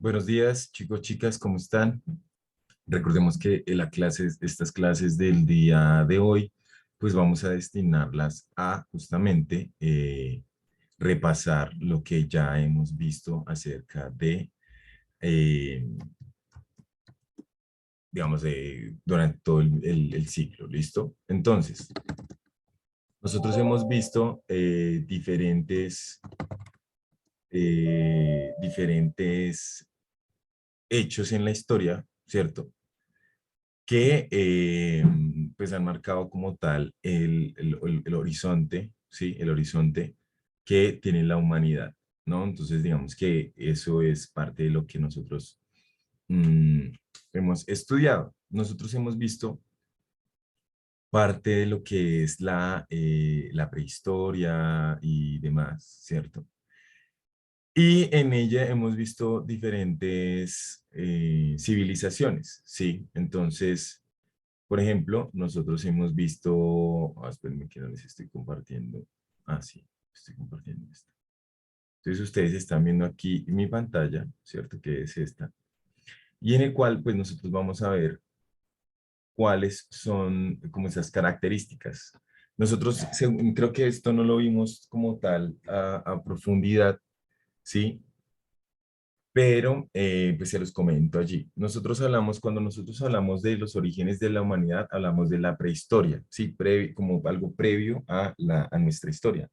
Buenos días, chicos, chicas, ¿cómo están? Recordemos que estas clases del día de hoy, pues vamos a destinarlas a justamente repasar lo que ya hemos visto acerca de, eh, digamos, durante todo el ciclo, ¿listo? Entonces, nosotros hemos visto diferentes hechos en la historia, ¿cierto? Que pues han marcado como tal el horizonte, ¿sí? El horizonte que tiene la humanidad, ¿no? Entonces, digamos que eso es parte de lo que nosotros mm, hemos estudiado. Nosotros hemos visto parte de lo que es la prehistoria y demás, ¿cierto? Y en ella hemos visto diferentes civilizaciones, ¿sí? Entonces, por ejemplo, nosotros hemos visto, espérenme que no les estoy compartiendo. Ah, sí, estoy compartiendo esto. Entonces ustedes están viendo aquí mi pantalla, ¿cierto? Que es esta. Y en el cual, pues nosotros vamos a ver cuáles son como esas características. Nosotros creo que esto no lo vimos como tal a profundidad, ¿sí? Pero pues se los comento allí. Cuando nosotros hablamos de los orígenes de la humanidad, hablamos de la prehistoria, ¿sí? Como algo previo a nuestra historia,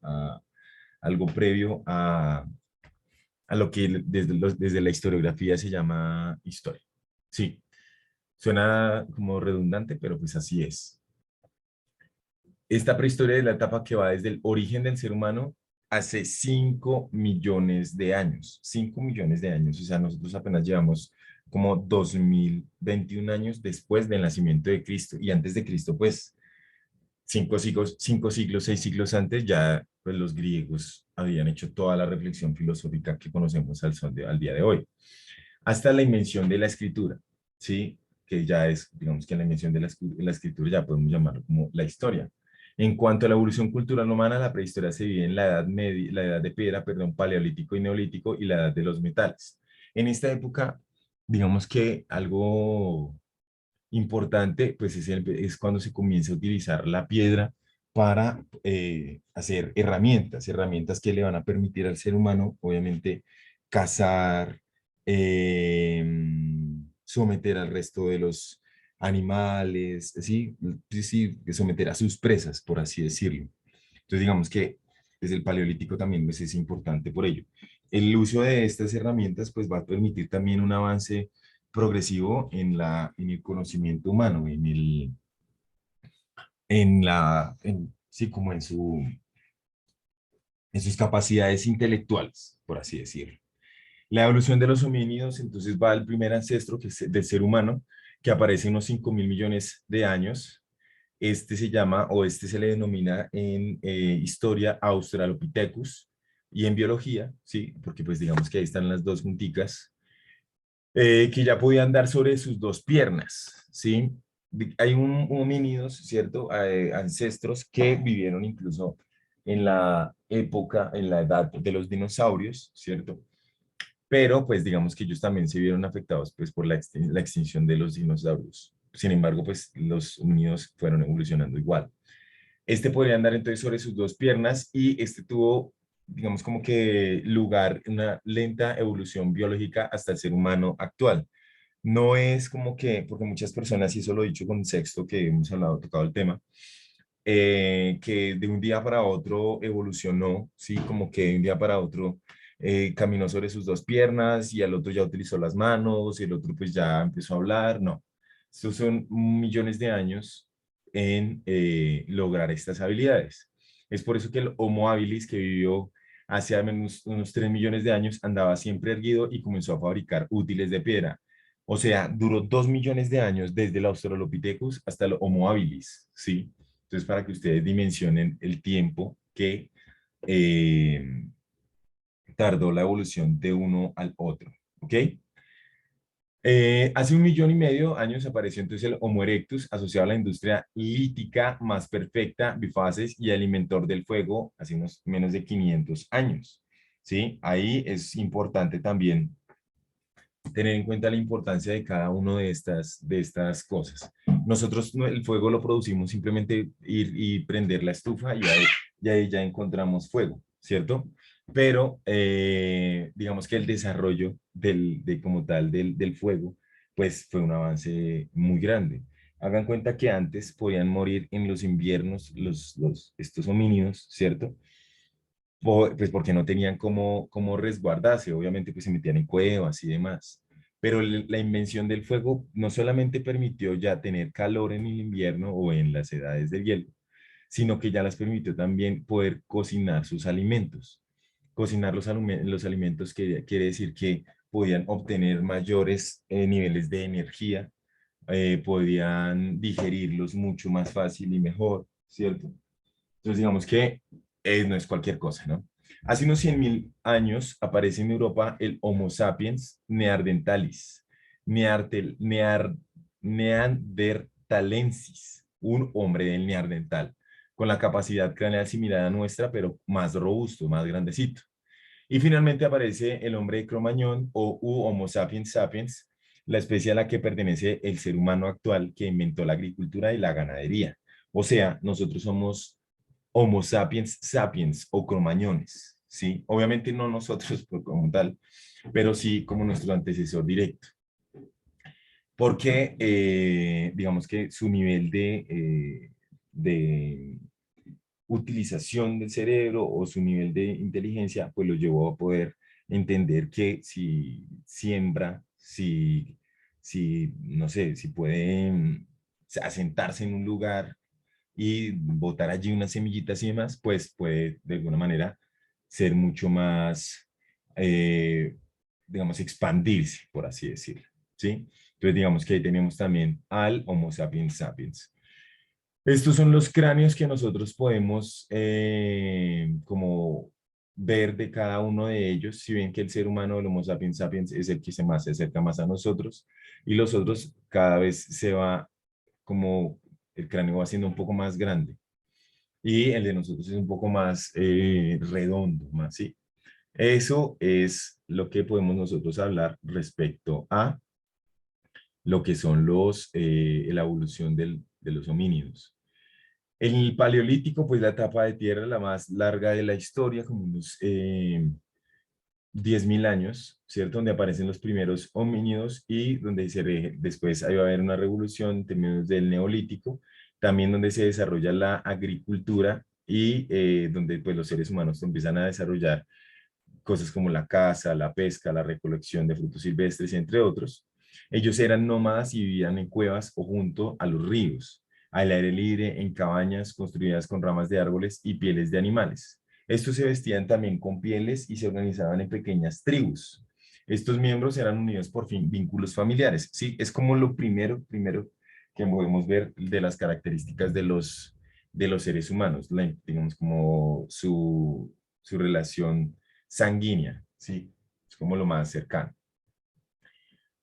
algo previo a lo que desde la historiografía se llama historia. Sí, suena como redundante, pero pues así es. Esta prehistoria es la etapa que va desde el origen del ser humano hace 5 millones de años. 5 millones de años. O sea, nosotros apenas llevamos como 2021 años después del nacimiento de Cristo. Y antes de Cristo, pues, 5 siglos, 6 siglos antes, ya pues, los griegos habían hecho toda la reflexión filosófica que conocemos al día de hoy. Hasta la invención de la escritura, ¿sí? Que ya es, digamos que la invención de la escritura ya podemos llamarlo como la historia. En cuanto a la evolución cultural humana, la prehistoria se divide en la edad media, la edad de piedra, perdón, paleolítico y neolítico y la edad de los metales. En esta época, digamos que algo importante, pues es cuando se comienza a utilizar la piedra para hacer herramientas que le van a permitir al ser humano, obviamente, cazar, eh, someter al resto de los animales, ¿sí? Sí, sí, someter a sus presas, por así decirlo. Entonces, digamos que desde el paleolítico también pues, es importante por ello. El uso de estas herramientas pues, va a permitir también un avance progresivo en el conocimiento humano, sí, como en sus capacidades intelectuales, por así decirlo. La evolución de los homínidos, entonces va al primer ancestro que es del ser humano, que aparece unos 5.000 millones de años. Este se le denomina en historia Australopithecus y en biología, sí, porque pues digamos que ahí están las dos junticas, que ya podía andar sobre sus dos piernas, ¿sí? Hay homínidos, ¿cierto? Ancestros que vivieron incluso en la época, en la edad de los dinosaurios, ¿cierto? Pero pues digamos que ellos también se vieron afectados pues por la extinción de los dinosaurios. Sin embargo, pues los homínidos fueron evolucionando igual. Este podría andar entonces sobre sus dos piernas y este tuvo, digamos, como que lugar una lenta evolución biológica hasta el ser humano actual. No es como que, porque muchas personas, y eso lo he dicho con Sexto, que hemos hablado, tocado el tema, que de un día para otro evolucionó, ¿sí? Como que de un día para otro caminó sobre sus dos piernas y al otro ya utilizó las manos y el otro pues ya empezó a hablar, no. Estos son millones de años en lograr estas habilidades. Es por eso que el Homo habilis, que vivió hace al menos unos 3 millones de años, andaba siempre erguido y comenzó a fabricar útiles de piedra. O sea, duró 2 millones de años desde el Australopithecus hasta el Homo habilis, ¿sí? Entonces, para que ustedes dimensionen el tiempo que eh, tardó la evolución de uno al otro, ¿ok? Hace 1,5 millones de años apareció entonces el Homo erectus asociado a la industria lítica más perfecta, bifaces y al inventor del fuego hace unos menos de 500 años, ¿sí? Ahí es importante también tener en cuenta la importancia de cada una de estas cosas. Nosotros el fuego lo producimos simplemente ir y prender la estufa y ahí ya encontramos fuego, ¿cierto? Pero digamos que el desarrollo de como tal del fuego, pues fue un avance muy grande. Hagan cuenta que antes podían morir en los inviernos estos homínidos, ¿cierto? Pues porque no tenían cómo resguardarse, obviamente pues se metían en cuevas y demás. Pero la invención del fuego no solamente permitió ya tener calor en el invierno o en las edades del hielo, sino que ya las permitió también poder cocinar sus alimentos. Cocinar los alimentos quiere decir que podían obtener mayores niveles de energía, podían digerirlos mucho más fácil y mejor, ¿cierto? Entonces, digamos que no es cualquier cosa, ¿no? Hace unos 100.000 años aparece en Europa el Homo sapiens neanderthalis, neanderthalensis, un hombre del neandertal, con la capacidad craneal similar a nuestra, pero más robusto, más grandecito. Y finalmente aparece el hombre de Cromañón o Homo sapiens sapiens, la especie a la que pertenece el ser humano actual que inventó la agricultura y la ganadería. O sea, nosotros somos Homo sapiens sapiens o cromañones, ¿sí? Obviamente no nosotros como tal, pero sí como nuestro antecesor directo. Porque digamos que su nivel de utilización del cerebro o su nivel de inteligencia, pues lo llevó a poder entender que si siembra, si no sé, si puede asentarse en un lugar y botar allí unas semillitas y demás, pues puede de alguna manera ser mucho más, eh, digamos, expandirse, por así decirlo, ¿sí? Entonces, digamos que ahí tenemos también al Homo sapiens sapiens. Estos son los cráneos que nosotros podemos como ver de cada uno de ellos, si ven que el ser humano, el Homo sapiens sapiens, es el que se acerca más a nosotros, y los otros cada vez se va como el cráneo va siendo un poco más grande y el de nosotros es un poco más redondo, más, ¿sí? Eso es lo que podemos nosotros hablar respecto a lo que son la evolución de los homínidos. En el Paleolítico, pues la etapa de tierra, la más larga de la historia, como unos 10.000 años, ¿cierto? Donde aparecen los primeros homínidos y donde después ahí va a haber una revolución en términos del Neolítico, también donde se desarrolla la agricultura y donde pues los seres humanos empiezan a desarrollar cosas como la caza, la pesca, la recolección de frutos silvestres, entre otros. Ellos eran nómadas y vivían en cuevas o junto a los ríos, al aire libre, en cabañas construidas con ramas de árboles y pieles de animales. Estos se vestían también con pieles y se organizaban en pequeñas tribus. Estos miembros eran unidos por vínculos familiares. Sí, es como lo primero que podemos ver de las características de los seres humanos, digamos como su relación sanguínea, ¿sí? Es como lo más cercano.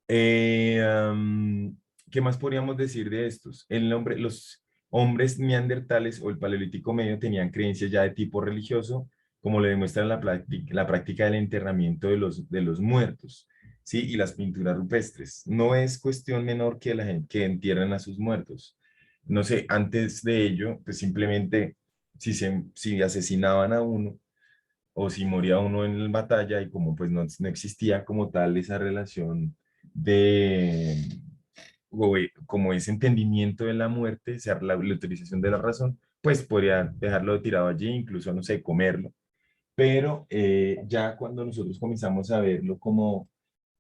Eh, um, ¿Qué más podríamos decir de estos? Los hombres neandertales o el paleolítico medio tenían creencias ya de tipo religioso, como le demuestra la práctica del enterramiento de los muertos, ¿sí? Y las pinturas rupestres. No es cuestión menor que la gente que entierran a sus muertos. No sé, antes de ello, pues simplemente si asesinaban a uno, o si moría uno en la batalla y como pues no existía como tal esa relación de, como ese entendimiento de la muerte, o sea, la utilización de la razón, pues podría dejarlo tirado allí, incluso, no sé, comerlo. Pero ya cuando nosotros comenzamos a verlo como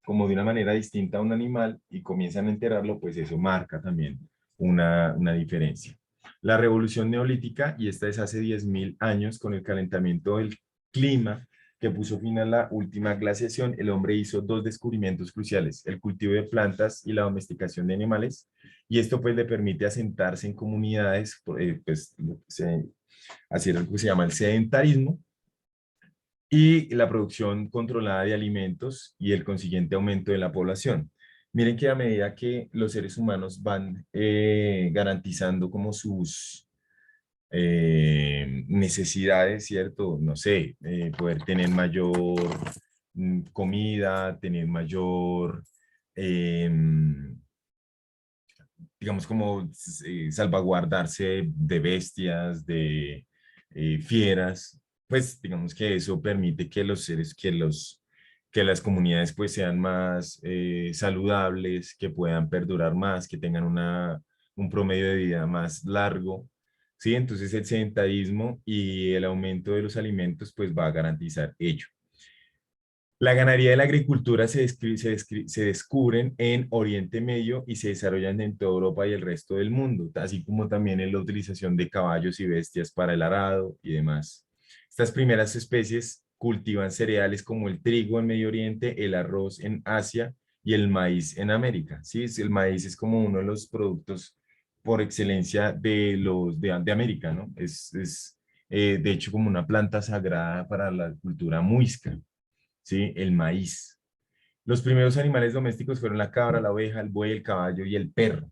de una manera distinta a un animal y comienzan a enterarlo, pues eso marca también una diferencia. La revolución neolítica, y esta es hace 10.000 años, con el calentamiento del clima que puso fin a la última glaciación, el hombre hizo dos descubrimientos cruciales, el cultivo de plantas y la domesticación de animales, y esto pues le permite asentarse en comunidades, pues así es lo que se llama el sedentarismo, y la producción controlada de alimentos y el consiguiente aumento de la población. Miren que a medida que los seres humanos van garantizando como sus necesidades, ¿cierto? No sé, poder tener mayor comida, tener mayor em, digamos, como salvaguardarse de bestias, de fieras, pues digamos que eso permite que los seres, que las comunidades pues sean más saludables, que puedan perdurar más, que tengan un promedio de vida más largo. Sí, entonces el sedentarismo y el aumento de los alimentos pues va a garantizar ello. La ganadería y la agricultura se descubren en Oriente Medio y se desarrollan en toda Europa y el resto del mundo, así como también en la utilización de caballos y bestias para el arado y demás. Estas primeras especies cultivan cereales como el trigo en Medio Oriente, el arroz en Asia y el maíz en América. ¿Sí? El maíz es como uno de los productos por excelencia de América, ¿no? De hecho como una planta sagrada para la cultura muisca. ¿Sí? El maíz. Los primeros animales domésticos fueron la cabra, la oveja, el buey, el caballo y el perro.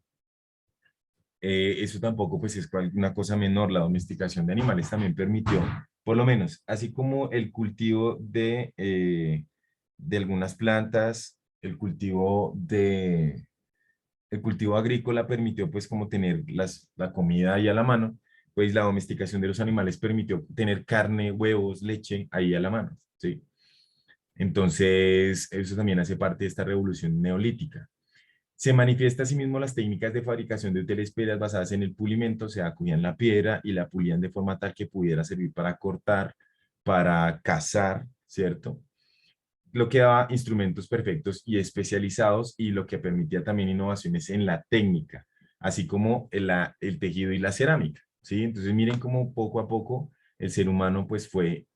Eso tampoco pues es una cosa menor. La domesticación de animales también permitió, por lo menos, así como el cultivo de algunas plantas, el cultivo agrícola permitió pues como tener la comida ahí a la mano, pues la domesticación de los animales permitió tener carne, huevos, leche ahí a la mano, ¿sí? Entonces, eso también hace parte de esta revolución neolítica. Se manifiesta asimismo las técnicas de fabricación de útiles piedras basadas en el pulimento, se acudían la piedra y la pulían de forma tal que pudiera servir para cortar, para cazar, ¿cierto? Lo que daba instrumentos perfectos y especializados y lo que permitía también innovaciones en la técnica, así como el tejido y la cerámica, ¿sí? Entonces miren cómo poco a poco el ser humano pues fue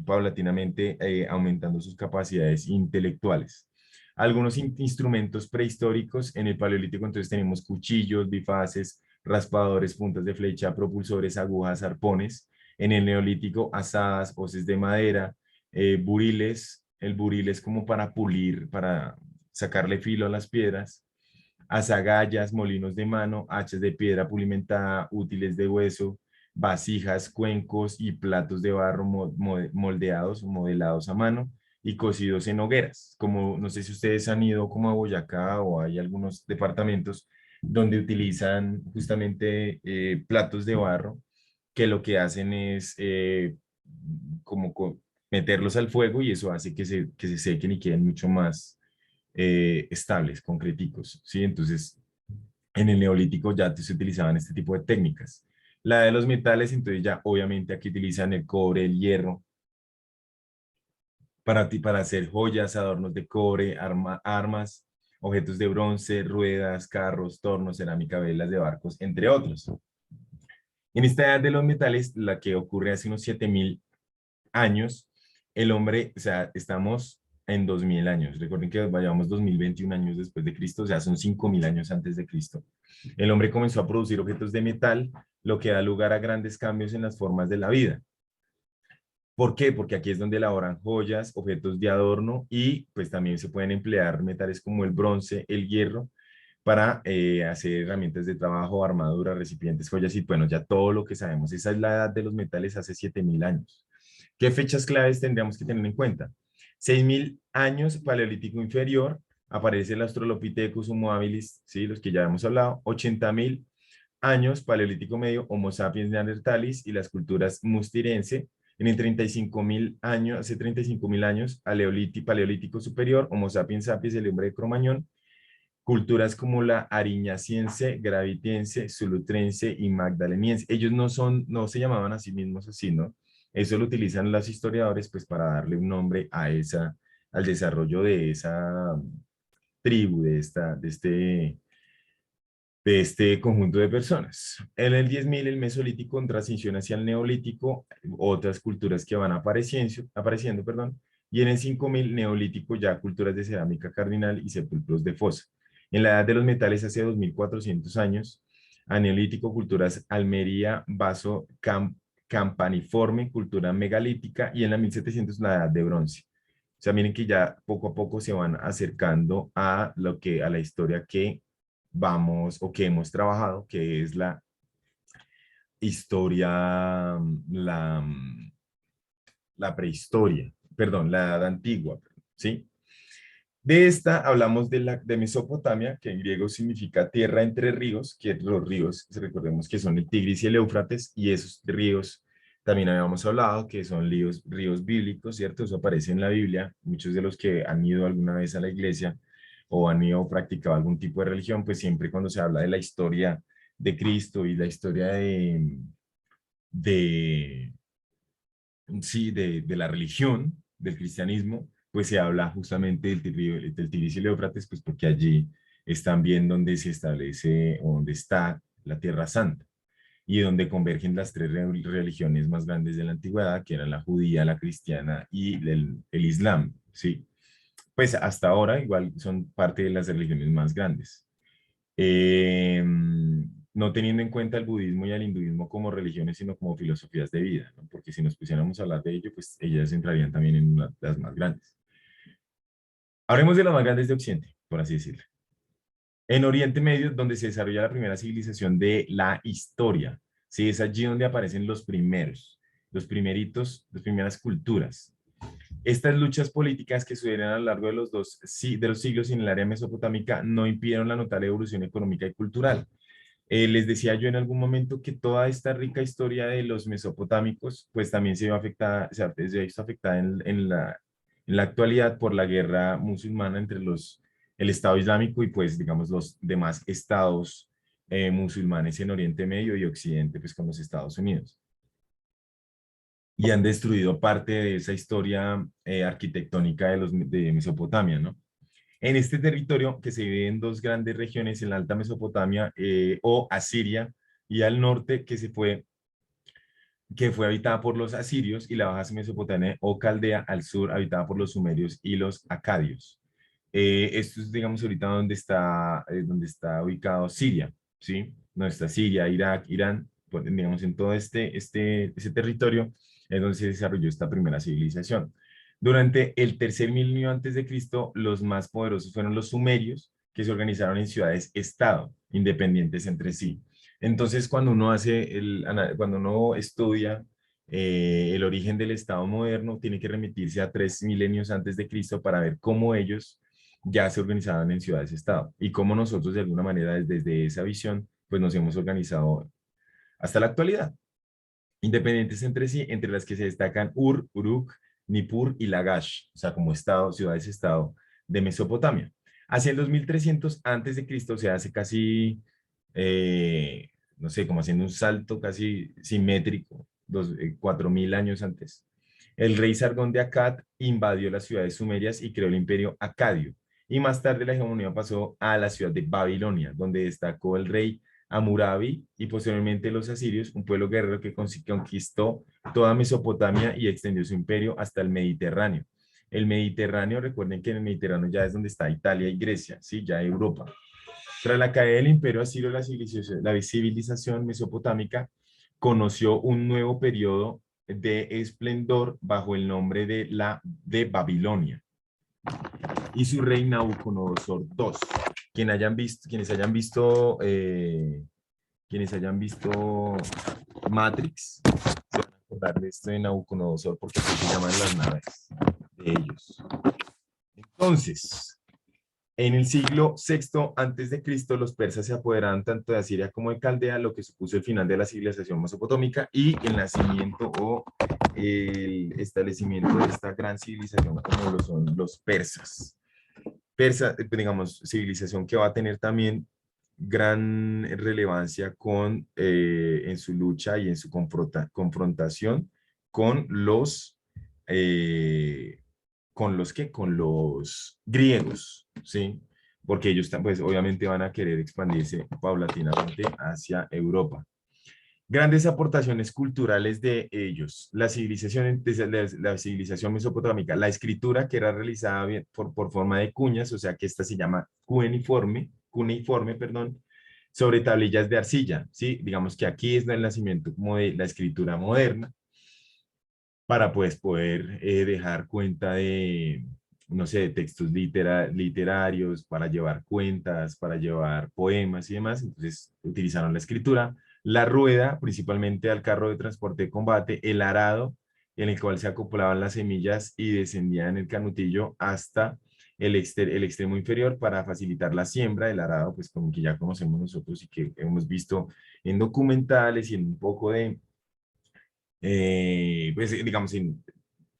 paulatinamente aumentando sus capacidades intelectuales. Algunos instrumentos prehistóricos en el Paleolítico, entonces tenemos cuchillos, bifaces, raspadores, puntas de flecha, propulsores, agujas, arpones. En el Neolítico, azadas, hoces de madera, buriles. El buril es como para pulir, para sacarle filo a las piedras. Azagallas, molinos de mano, hachas de piedra pulimentada, útiles de hueso, vasijas, cuencos y platos de barro moldeados, modelados a mano y cocidos en hogueras. Como no sé si ustedes han ido como a Boyacá o hay algunos departamentos donde utilizan justamente platos de barro que lo que hacen es como meterlos al fuego y eso hace que se sequen y queden mucho más estables, concreticos, ¿sí? Entonces, en el neolítico ya se utilizaban este tipo de técnicas. La de los metales, entonces ya obviamente aquí utilizan el cobre, el hierro, para hacer joyas, adornos de cobre, armas, objetos de bronce, ruedas, carros, tornos, cerámica, velas de barcos, entre otros. En esta edad de los metales, la que ocurre hace unos 7000 años, el hombre, o sea, estamos en 2000 años. Recuerden que vayamos 2021 años después de Cristo, o sea, son 5000 años antes de Cristo. El hombre comenzó a producir objetos de metal, lo que da lugar a grandes cambios en las formas de la vida. ¿Por qué? Porque aquí es donde elaboran joyas, objetos de adorno y pues también se pueden emplear metales como el bronce, el hierro, para hacer herramientas de trabajo, armadura, recipientes, joyas y bueno, ya todo lo que sabemos. Esa es la edad de los metales hace 7000 años. ¿Qué fechas claves tendríamos que tener en cuenta? 6000 años, Paleolítico inferior, aparece el Australopithecus, Homo habilis, ¿sí? Los que ya hemos hablado. 80.000 años, Paleolítico medio, Homo sapiens neanderthalis y las culturas mustirense. En el 35.000 años, hace 35.000 años, Paleolítico superior, Homo sapiens sapiens, el hombre de Cromañón. Culturas como la ariñaciense, gravitense, zulutrense y magdaleniense. Ellos no se llamaban a sí mismos así, ¿no? Eso lo utilizan los historiadores pues para darle un nombre al desarrollo de esa tribu, de este conjunto de personas. En el 10.000 el Mesolítico, en transición hacia el Neolítico, otras culturas que van apareciendo, perdón, y en el 5.000 Neolítico ya culturas de cerámica cardinal y sepulcros de fosa. En la Edad de los Metales, hace 2.400 años, a Neolítico, culturas Almería, Vaso, Campaniforme, cultura megalítica, y en la 1700 la Edad de Bronce. O sea, miren que ya poco a poco se van acercando a la historia que vamos o que hemos trabajado, que es la historia, la prehistoria, perdón, la edad antigua, ¿sí? De esta hablamos de Mesopotamia, que en griego significa tierra entre ríos, que los ríos, recordemos que son el Tigris y el Éufrates, y esos ríos también habíamos hablado que son ríos bíblicos, ¿cierto? Eso aparece en la Biblia. Muchos de los que han ido alguna vez a la iglesia o han ido practicado algún tipo de religión, pues siempre cuando se habla de la historia de Cristo y la historia de, sí, de la religión, del cristianismo, pues se habla justamente del Tigris y el Éufrates, pues porque allí es también donde se establece, o donde está la Tierra Santa, y donde convergen las tres religiones más grandes de la antigüedad, que eran la judía, la cristiana y el islam, ¿sí? Pues hasta ahora igual son parte de las religiones más grandes. eh, no teniendo en cuenta el budismo y el hinduismo como religiones, sino como filosofías de vida, ¿no? Porque si nos pusiéramos a hablar de ello, pues ellas entrarían también en las más grandes. Hablemos de las más grandes de Occidente, por así decirlo. En Oriente Medio, donde se desarrolla la primera civilización de la historia, ¿sí? Es allí donde aparecen los primeros, los primeritos, las primeras culturas. Estas luchas políticas que sucedieron a lo largo de de los siglos en el área mesopotámica no impidieron la notable evolución económica y cultural. Les decía yo en algún momento que toda esta rica historia de los mesopotámicos, pues también se vio afectada, se ha visto afectada en la actualidad por la guerra musulmana entre el Estado Islámico y pues digamos los demás estados musulmanes en Oriente Medio y Occidente, pues con los Estados Unidos. Y han destruido parte de esa historia arquitectónica de Mesopotamia, ¿no? En este territorio, que se divide en dos grandes regiones, en la Alta Mesopotamia o Asiria, y al norte, que fue habitada por los asirios, y la Baja Mesopotamia o Caldea al sur, habitada por los sumerios y los acadios. Esto es, digamos, ahorita donde está ubicado Siria, ¿sí? Donde está Siria, Irak, Irán, pues, digamos, en todo ese territorio es donde se desarrolló esta primera civilización. Durante el tercer milenio antes de Cristo, los más poderosos fueron los sumerios, que se organizaron en ciudades-estado, independientes entre sí. Entonces, cuando uno estudia el origen del Estado moderno, tiene que remitirse a 3 milenios antes de Cristo para ver cómo ellos ya se organizaban en ciudades-estado y cómo nosotros de alguna manera desde esa visión pues nos hemos organizado hasta la actualidad, independientes entre sí, entre las que se destacan Uruk, Nippur y Lagash, o sea, como estado, ciudades-estado de Mesopotamia. Hacia el 2300 antes de Cristo, o sea, hace casi, no sé, como haciendo un salto casi simétrico, 4000 años antes, el rey Sargón de Akkad invadió las ciudades sumerias y creó el imperio acadio. Y más tarde la hegemonía pasó a la ciudad de Babilonia, donde destacó el rey Hammurabi y posteriormente los asirios, un pueblo guerrero que conquistó toda Mesopotamia y extendió su imperio hasta el Mediterráneo. El Mediterráneo, recuerden que en el Mediterráneo ya es donde está Italia y Grecia, ¿sí? Ya Europa. Tras la caída del imperio asirio, la civilización mesopotámica conoció un nuevo periodo de esplendor bajo el nombre de Babilonia y su rey Nabucodonosor II. Quienes hayan visto Matrix, se van a acordar de esto de Nabucodonosor porque así se llaman las naves de ellos. Entonces, en el siglo VI antes de Cristo, los persas se apoderaron tanto de Asiria como de Caldea, lo que supuso el final de la civilización mesopotámica y el nacimiento o el establecimiento de esta gran civilización como lo son los persas. Digamos, civilización que va a tener también gran relevancia en su lucha y en su confrontación con eh, con los griegos, ¿sí? Porque ellos, pues, obviamente van a querer expandirse paulatinamente hacia Europa. Grandes aportaciones culturales de ellos, la civilización mesopotámica, la escritura que era realizada por forma de cuñas, o sea que esta se llama cuneiforme, perdón, sobre tablillas de arcilla, ¿sí? Digamos que aquí es el nacimiento como de la escritura moderna, para pues poder dejar cuenta de, no sé, de textos literarios, para llevar cuentas, para llevar poemas y demás. Entonces utilizaron la escritura, la rueda, principalmente al carro de transporte de combate, el arado, en el cual se acoplaban las semillas y descendían el canutillo hasta el extremo inferior para facilitar la siembra del arado, pues como que ya conocemos nosotros y que hemos visto en documentales y en un poco de, pues digamos,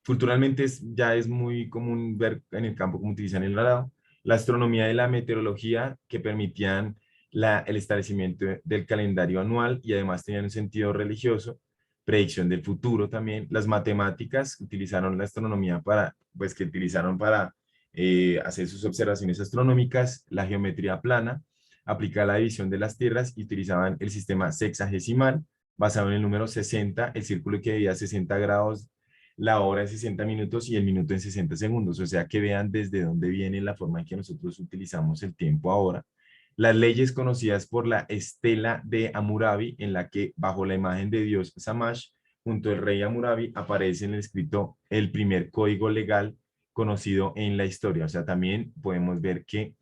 culturalmente ya es muy común ver en el campo cómo utilizan el arado, la astronomía y la meteorología que permitían el establecimiento del calendario anual y además tenían un sentido religioso, predicción del futuro también, las matemáticas utilizaron la astronomía para, pues que utilizaron para hacer sus observaciones astronómicas, la geometría plana, aplicar la división de las tierras y utilizaban el sistema sexagesimal basado en el número 60, el círculo que medía 60 grados, la hora en 60 minutos y el minuto en 60 segundos. O sea, que vean desde dónde viene la forma en que nosotros utilizamos el tiempo ahora. Las leyes conocidas por la estela de Hammurabi, en la que bajo la imagen de Dios Shamash, junto al rey Hammurabi, aparece en el escrito el primer código legal conocido en la historia. O sea, también podemos ver que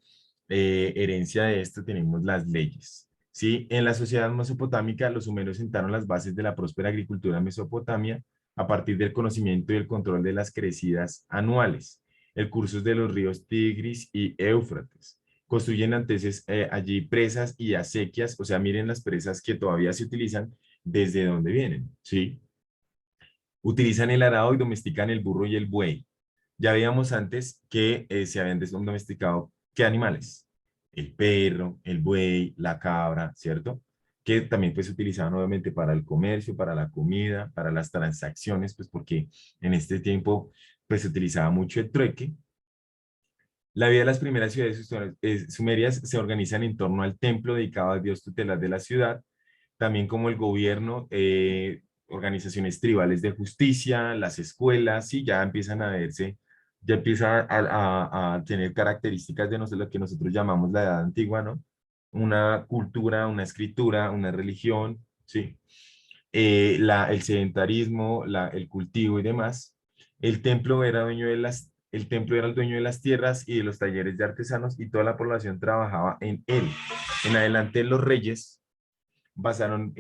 herencia de esto tenemos las leyes. ¿Sí? En la sociedad mesopotámica, los sumerios sentaron las bases de la próspera agricultura en Mesopotamia a partir del conocimiento y el control de las crecidas anuales, el curso de los ríos Tigris y Éufrates. Construyen entonces allí presas y acequias, o sea, miren las presas que todavía se utilizan desde donde vienen, ¿sí? Utilizan el arado y domestican el burro y el buey. Ya veíamos antes que se habían domesticado, ¿qué animales? El perro, el buey, la cabra, ¿cierto? Que también pues se utilizaban obviamente para el comercio, para la comida, para las transacciones, pues porque en este tiempo pues se utilizaba mucho el trueque. La vida de las primeras ciudades sumerias se organizan en torno al templo dedicado al dios tutelar de la ciudad, también como el gobierno, organizaciones tribales de justicia, las escuelas, sí, ya empiezan a verse, ya empieza a tener características de lo que nosotros llamamos la edad antigua, ¿no? Una cultura, una escritura, una religión, sí. El sedentarismo, el cultivo y demás. El templo era el dueño de las tierras y de los talleres de artesanos y toda la población trabajaba en él. En adelante los reyes pasaron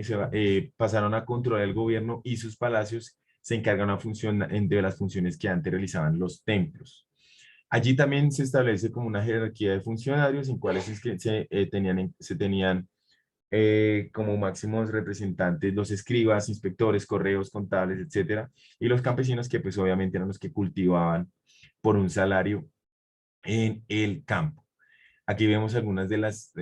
a controlar el gobierno y sus palacios se encargan de las funciones que antes realizaban los templos. Allí también se establece como una jerarquía de funcionarios en cuales es que se tenían como máximos representantes los escribas, inspectores, correos, contables, etcétera, y los campesinos que pues obviamente eran los que cultivaban por un salario en el campo. Aquí vemos algunas de las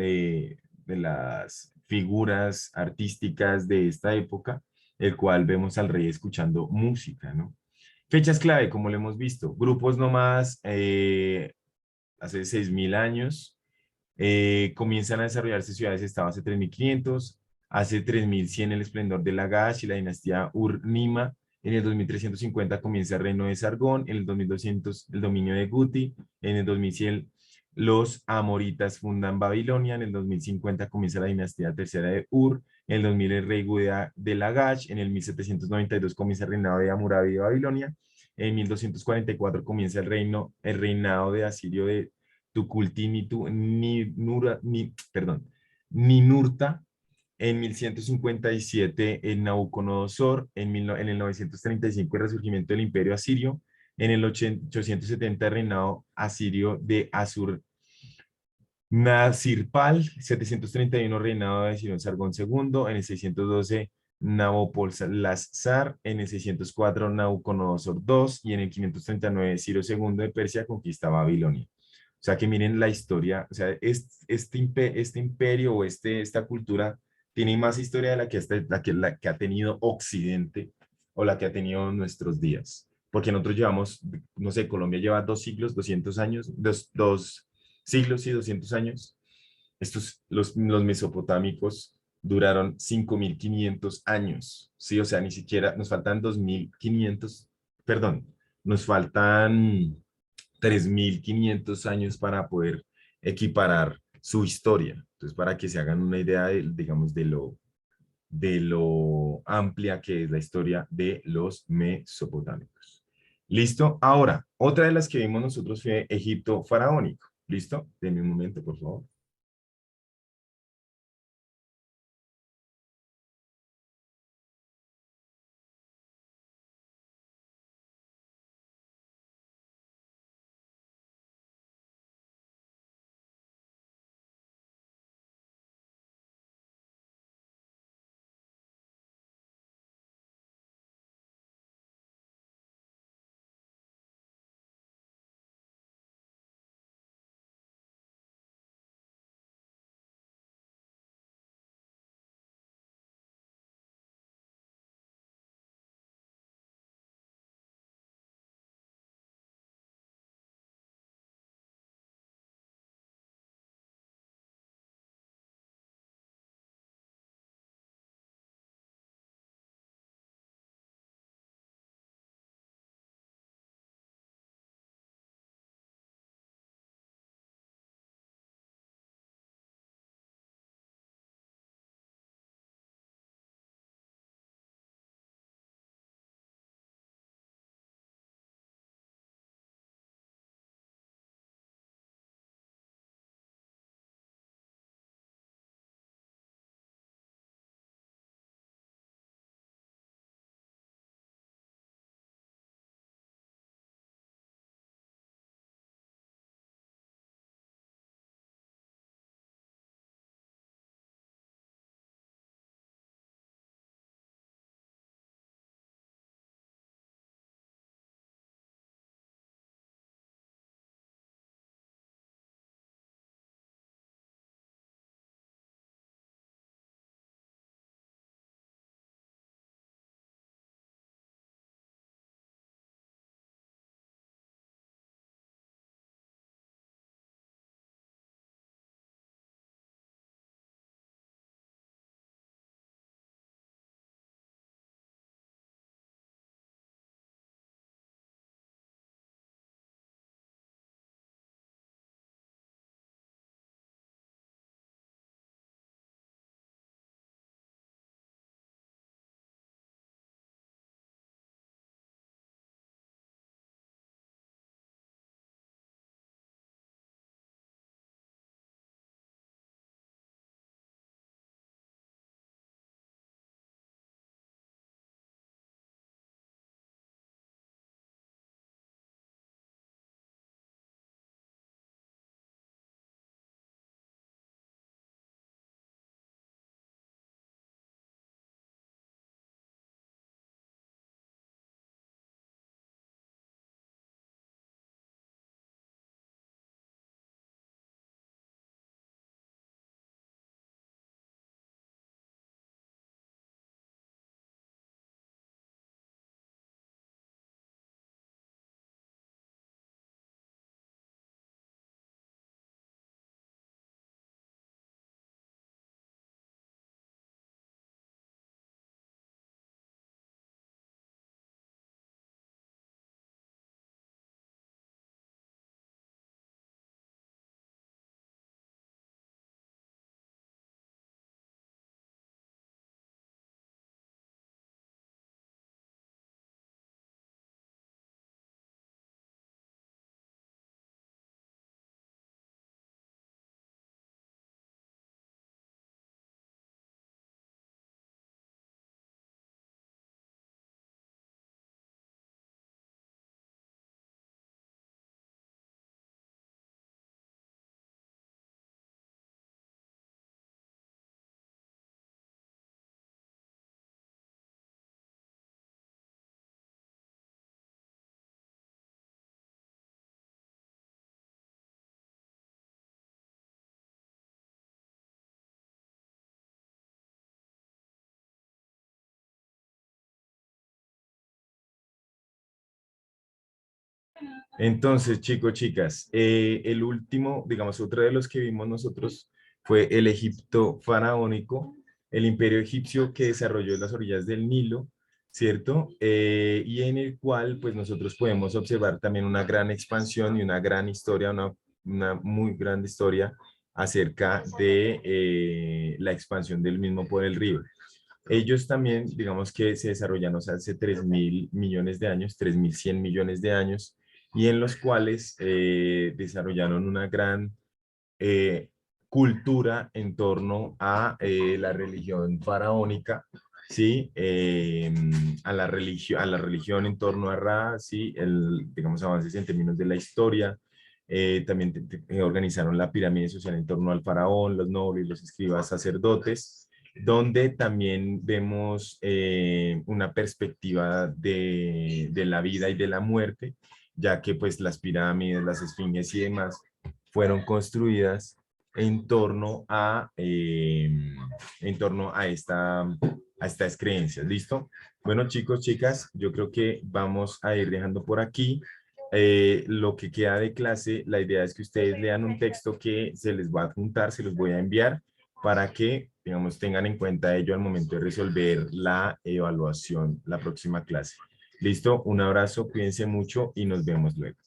figuras artísticas de esta época, el cual vemos al rey escuchando música, ¿no? Fechas clave, como lo hemos visto, grupos nómadas hace 6.000 años, comienzan a desarrollarse ciudades-estado hace 3.500, hace 3.100 el esplendor de Lagash y la dinastía Ur-Nima, en el 2350 comienza el reino de Sargón, en el 2200 el dominio de Guti, en el 2100 los amoritas fundan Babilonia, en el 2050 comienza la dinastía tercera de Ur, en el 2000 el rey Gudea de Lagash, en el 1792 comienza el reinado de Hammurabi de Babilonia, en 1244 comienza el reinado de Asirio de Ninurta, en 1157 en Nabucodonosor, en el 935 el resurgimiento del imperio asirio, en el 870 el reinado asirio de Asur Nasirpal, 731 reinado de Sirón Sargón II, en el 612 Nabopolassar, en el 604 Nabucodonosor II y en el 539 Ciro II de Persia conquista Babilonia. O sea que miren la historia, o sea, este imperio o esta cultura tiene más historia de la que ha tenido Occidente o la que ha tenido nuestros días. Porque nosotros llevamos, no sé, Colombia lleva 2 siglos, 200 años, dos siglos y 200 años. Los mesopotámicos duraron 5.500 años, ¿sí? O sea, ni siquiera nos faltan 2.500, perdón, nos faltan 3.500 años para poder equiparar su historia. Entonces, para que se hagan una idea, digamos, de lo amplia que es la historia de los mesopotámicos. ¿Listo? Ahora, otra de las que vimos nosotros fue Egipto faraónico. ¿Listo? Denme un momento, por favor. Entonces, chicos, chicas, el último, digamos, otro de los que vimos nosotros fue el Egipto faraónico, el imperio egipcio que desarrolló en las orillas del Nilo, ¿cierto? Y en el cual, pues, nosotros podemos observar también una gran expansión y una gran historia, una muy grande historia acerca de la expansión del mismo por el río. Ellos también, digamos que se desarrollaron hace 3.000 millones de años, 3.100 millones de años, y en los cuales desarrollaron una gran eh, cultura en torno a la religión faraónica, ¿sí? A la religión en torno a Ra, ¿sí? Digamos, avances en términos de la historia. También organizaron la pirámide social en torno al faraón, los nobles, los escribas, sacerdotes, donde también vemos una perspectiva de la vida y de la muerte, ya que pues las pirámides, las esfinges y demás fueron construidas en torno a estas creencias. ¿Listo? Bueno, chicos, chicas, yo creo que vamos a ir dejando por aquí. Lo que queda de clase, la idea es que ustedes lean un texto que se les va a adjuntar, se los voy a enviar para que, digamos, tengan en cuenta ello al momento de resolver la evaluación, la próxima clase. ¿Listo? Un abrazo, cuídense mucho y nos vemos luego.